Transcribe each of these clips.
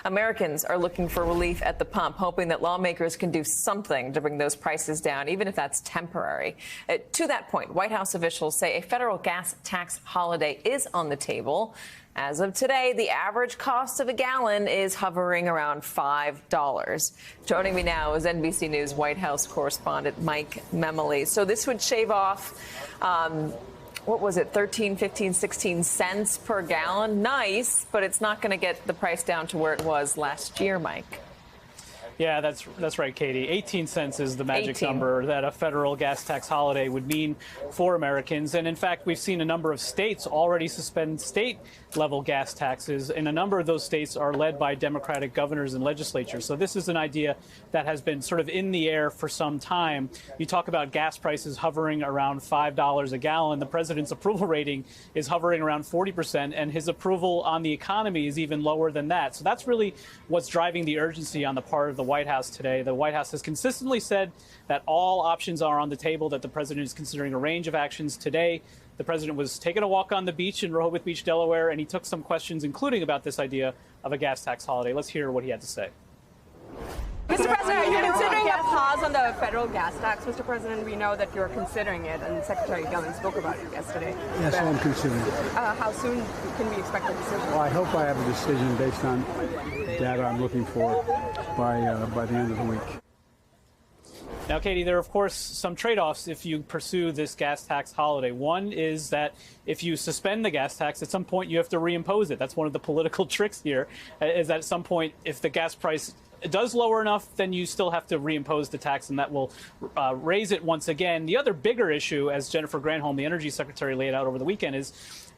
Americans are looking for relief at the pump, hoping that lawmakers can do something to bring those prices down, even if that's temporary. To that point, White House officials say a federal gas tax holiday is on the table. As of today, the average cost of a gallon is hovering around $5. Joining me now is NBC News White House correspondent Mike Memoli. So this would shave off, what was it, 13, 15, 16 cents per gallon? Nice, but it's not going to get the price down to where it was last year, Mike. Yeah, that's right, Katie. 18 cents is the magic number that a federal gas tax holiday would mean for Americans. And in fact, we've seen a number of states already suspend state-level gas taxes, and a number of those states are led by Democratic governors and legislatures. So this is an idea that has been sort of in the air for some time. You talk about gas prices hovering around $5 a gallon. The president's approval rating is hovering around 40%, and his approval on the economy is even lower than that. So that's really what's driving the urgency on the part of the White House today. The White House has consistently said that all options are on the table, that the president is considering a range of actions. Today, the president was taking a walk on the beach in Rehoboth Beach, Delaware, and he took some questions, including about this idea of a gas tax holiday. Let's hear what he had to say. Mr. President, are you considering a pause on the federal gas tax, Mr. President? We know that you're considering it, and Secretary Yellen spoke about it yesterday. Yes, I'm considering it. How soon can we expect a decision? Well, I hope I have a decision based on data I'm looking for by the end of the week. Now, Katie, there are, of course, some trade-offs if you pursue this gas tax holiday. One is that if you suspend the gas tax, at some point you have to reimpose it. That's one of the political tricks here, is that at some point, if the gas price does lower enough, then you still have to reimpose the tax, and that will raise it once again. The other bigger issue, as Jennifer Granholm, the Energy Secretary, laid out over the weekend, is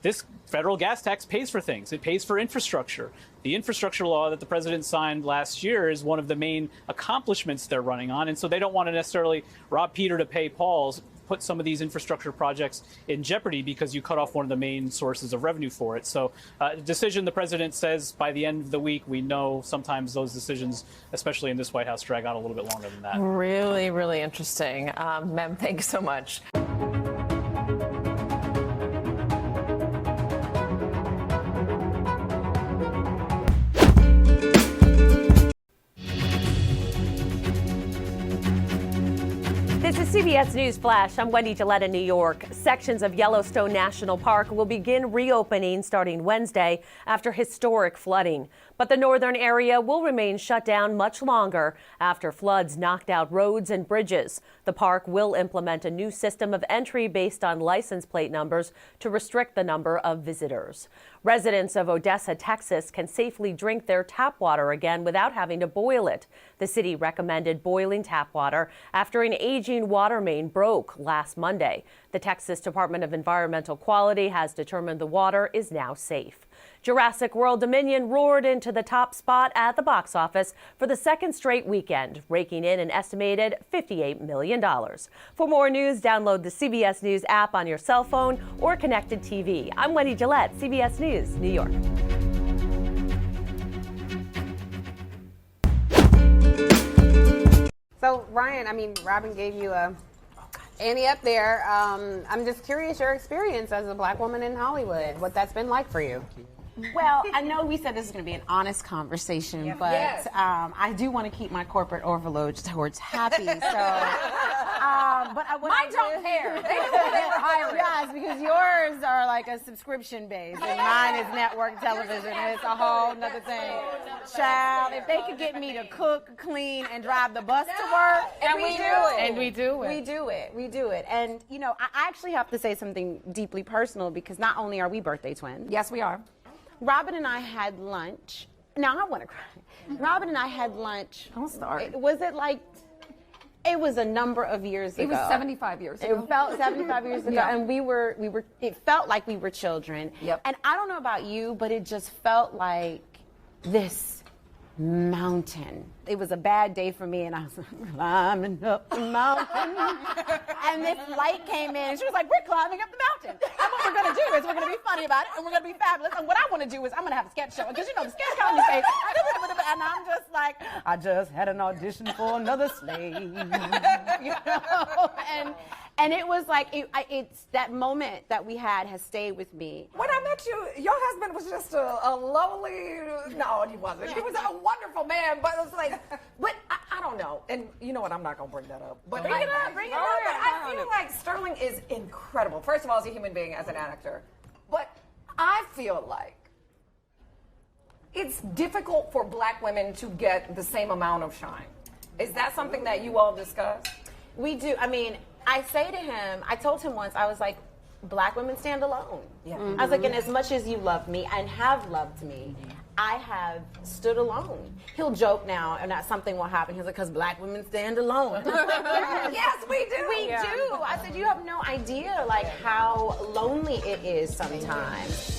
this federal gas tax pays for things. It pays for infrastructure. The infrastructure law that the president signed last year is one of the main accomplishments they're running on, and so they don't want to necessarily rob Peter to pay Paul's, put some of these infrastructure projects in jeopardy because you cut off one of the main sources of revenue for it. So a decision, the president says, by the end of the week. We know sometimes those decisions, especially in this White House, drag on a little bit longer than that. Really, really interesting. Mem, thanks so much. This is CBS News Flash. I'm Wendy Gillette in New York. Sections of Yellowstone National Park will begin reopening starting Wednesday after historic flooding. But the northern area will remain shut down much longer after floods knocked out roads and bridges. The park will implement a new system of entry based on license plate numbers to restrict the number of visitors. Residents of Odessa, Texas can safely drink their tap water again without having to boil it. The city recommended boiling tap water after an aging water main broke last Monday. The Texas Department of Environmental Quality has determined the water is now safe. Jurassic World Dominion roared into the top spot at the box office for the second straight weekend, raking in an estimated $58 million. For more news, download the CBS News app on your cell phone or connected TV. I'm Wendy Gillette, CBS News, New York. So, Ryan, I mean, Robin gave you a Annie up there. I'm just curious your experience as a black woman in Hollywood, what that's been like for you. Well, I know we said this is going to be an honest conversation, but I do want to keep my corporate overload towards happy. So, but Mine don't care. They knew who they were hiring. Yes, because yours are like a subscription base, and mine is network television. It's a whole nother thing. Child, if they could get me to cook, clean, and drive the bus to work, and we do it. And we do it. We do it. We do it. And, you know, I actually have to say something deeply personal because not only are we birthday twins. Yes, we are. Robin and I had lunch. Now, I want to cry. Robin and I had lunch. Don't start. It was a number of years ago. It was 75 years ago. It felt 75 years ago. Yeah. And it felt like we were children. Yep. And I don't know about you, but it just felt like this mountain it was a bad day for me, and I was climbing up the mountain. And this light came in, and she was like, we're climbing up the mountain. And what we're going to do is we're going to be funny about it, and we're going to be fabulous. And what I want to do is I'm going to have a sketch show, because, you know, the sketch comedy stage. And I'm just like, I just had an audition for another slave. You know? And it was like, it's that moment that we had has stayed with me. When I met you, your husband was just a lowly, no, he wasn't. He was a wonderful man, but it was like, but I don't know. And you know what, I'm not going to bring that up. But bring it up. But I feel like Sterling is incredible. First of all, as a human being, as an actor. But I feel like it's difficult for black women to get the same amount of shine. Is that something that you all discuss? We do. I mean, I say to him, I told him once, I was like, black women stand alone. Yeah. I was like, and as much as you love me and have loved me, I have stood alone. He'll joke now, and that something will happen. He's like, because black women stand alone. Yes, we do. We do. I said, you have no idea, like, how lonely it is sometimes.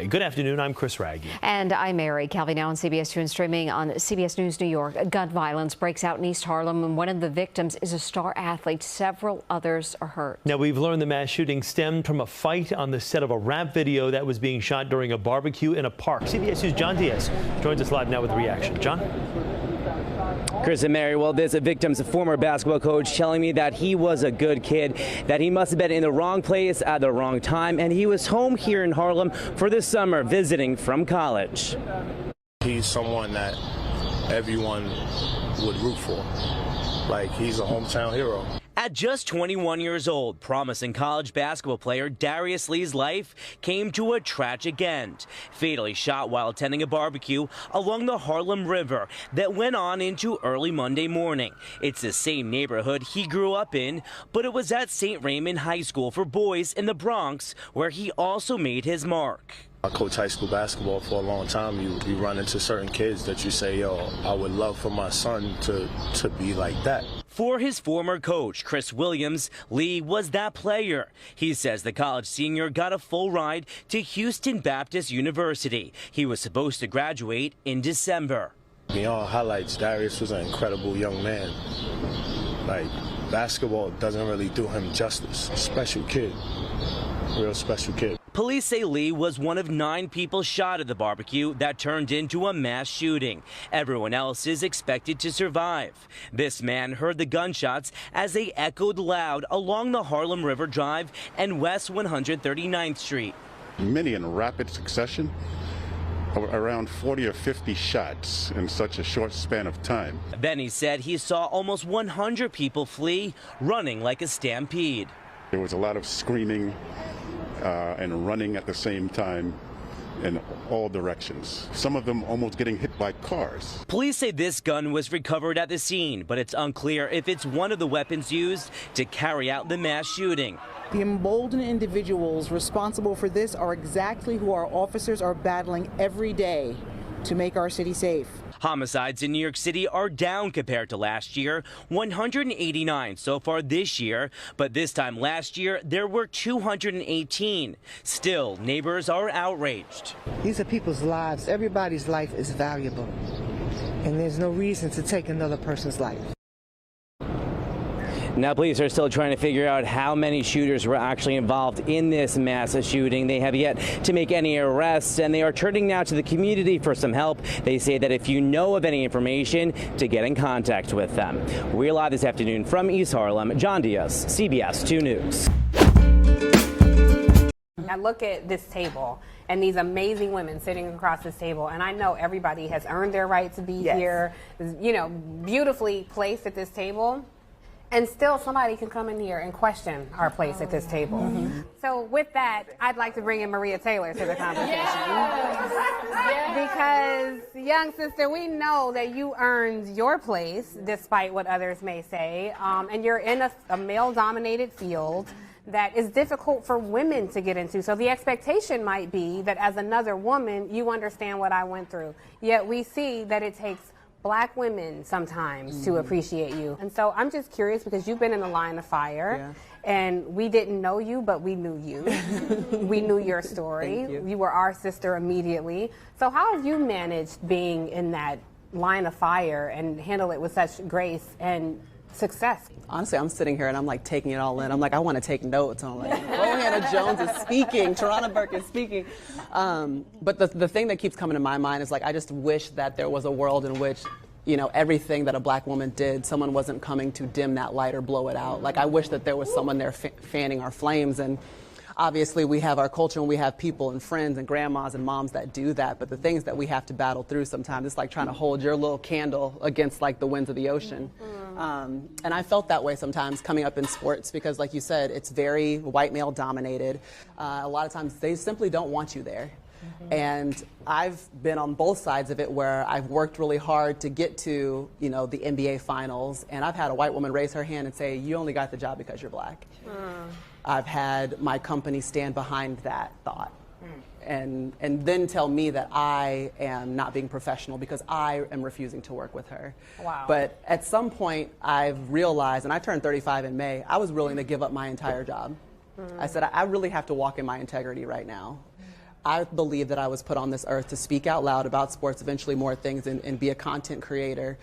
Good afternoon, I'm Chris Raggi. And I'm Mary Calvi, now on CBS 2 and streaming on CBS News New York. Gun violence breaks out in East Harlem, and one of the victims is a star athlete. Several others are hurt. Now, we've learned the mass shooting stemmed from a fight on the set of a rap video that was being shot during a barbecue in a park. CBS News' John Diaz joins us live now with a reaction. John? Chris and Mary, well, there's a victim's former basketball coach telling me that he was a good kid, that he must have been in the wrong place at the wrong time, and he was home here in Harlem for the summer visiting from college. He's someone that everyone would root for. Like, he's a hometown hero. At just 21 years old, promising college basketball player Darius Lee's life came to a tragic end. Fatally shot while attending a barbecue along the Harlem River that went on into early Monday morning. It's the same neighborhood he grew up in, but it was at St. Raymond High School for boys in the Bronx where he also made his mark. I coached high school basketball for a long time. You run into certain kids that you say, yo, I would love for my son to be like that. For his former coach, Chris Williams, Lee was that player. He says the college senior got a full ride to Houston Baptist University. He was supposed to graduate in December. Beyond highlights, Darius was an incredible young man. Like, basketball doesn't really do him justice. Special kid, real special kid. Police say Lee was one of 9 people shot at the barbecue that turned into a mass shooting. Everyone else is expected to survive. This man heard the gunshots as they echoed loud along the Harlem River Drive and West 139th Street. Many in rapid succession, around 40 or 50 shots in such a short span of time. Then he said he saw almost 100 people flee, running like a stampede. There was a lot of screaming and running at the same time in all directions. Some of them almost getting hit by cars. Police say this gun was recovered at the scene, but it's unclear if it's one of the weapons used to carry out the mass shooting. The emboldened individuals responsible for this are exactly who our officers are battling every day to make our city safe. Homicides in New York City are down compared to last year, 189 so far this year, but this time last year there were 218. Still, neighbors are outraged. These are people's lives. Everybody's life is valuable, and there's no reason to take another person's life. Now, police are still trying to figure out how many shooters were actually involved in this mass shooting. They have yet to make any arrests, and they are turning now to the community for some help. They say that if you know of any information, to get in contact with them. We're live this afternoon from East Harlem. John Diaz, CBS 2 News. I look at this table and these amazing women sitting across this table, and I know everybody has earned their right to be here, you know, beautifully placed at this table. And still somebody can come in here and question our place at this table. So with that, I'd like to bring in MariaTaylor to the conversation. Because, young sister, we know that you earned your place despite what others may say. And you're in a male-dominated field that is difficult for women to get into. So the expectation might be that as another woman, you understand what I went through. Yet we see that it takes Black women sometimes to appreciate you. And so I'm just curious, because you've been in the line of fire, and we didn't know you, but we knew you. We knew your story. You were our sister immediately. So how have you managed being in that line of fire and handle it with such grace and success? Honestly, I'm sitting here and I'm like taking it all in. I'm like, I want to take notes. I'm like, Rohanna Jones is speaking, Tarana Burke is speaking. But the thing that keeps coming to my mind is like, I just wish that there was a world in which, you know, everything that a Black woman did, someone wasn't coming to dim that light or blow it out. Like, I wish that there was someone there fanning our flames. And obviously we have our culture and we have people and friends and grandmas and moms that do that, but the things that we have to battle through sometimes, it's like trying to hold your little candle against like the winds of the ocean. And I felt that way sometimes coming up in sports because, like you said, it's very white male dominated. A lot of times they simply don't want you there. And I've been on both sides of it where I've worked really hard to get to, you know, the NBA finals, and I've had a white woman raise her hand and say, you only got the job because you're Black. I've had my company stand behind that thought and then tell me that I am not being professional because I am refusing to work with her. Wow. But at some point I've realized, and I turned 35 in May, I was willing to give up my entire job. I said, I really have to walk in my integrity right now. I believe that I was put on this earth to speak out loud about sports, eventually more things, and be a content creator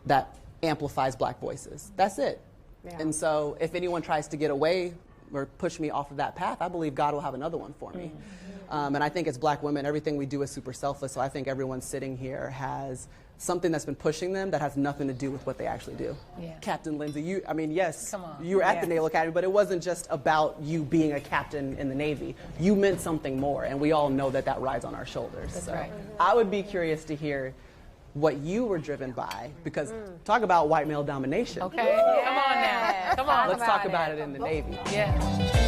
that amplifies Black voices. That's it. And so if anyone tries to get away or push me off of that path, I believe God will have another one for me. And I think as Black women, everything we do is super selfless. So I think everyone sitting here has something that's been pushing them that has nothing to do with what they actually do. Captain Lindsay, you were at the Naval Academy, but it wasn't just about you being a captain in the Navy. You meant something more, and we all know that that rides on our shoulders. That's right. I would be curious to hear what you were driven by, because talk about white male domination. Okay, come on now. Come on. Let's talk about it in the Navy. Yeah.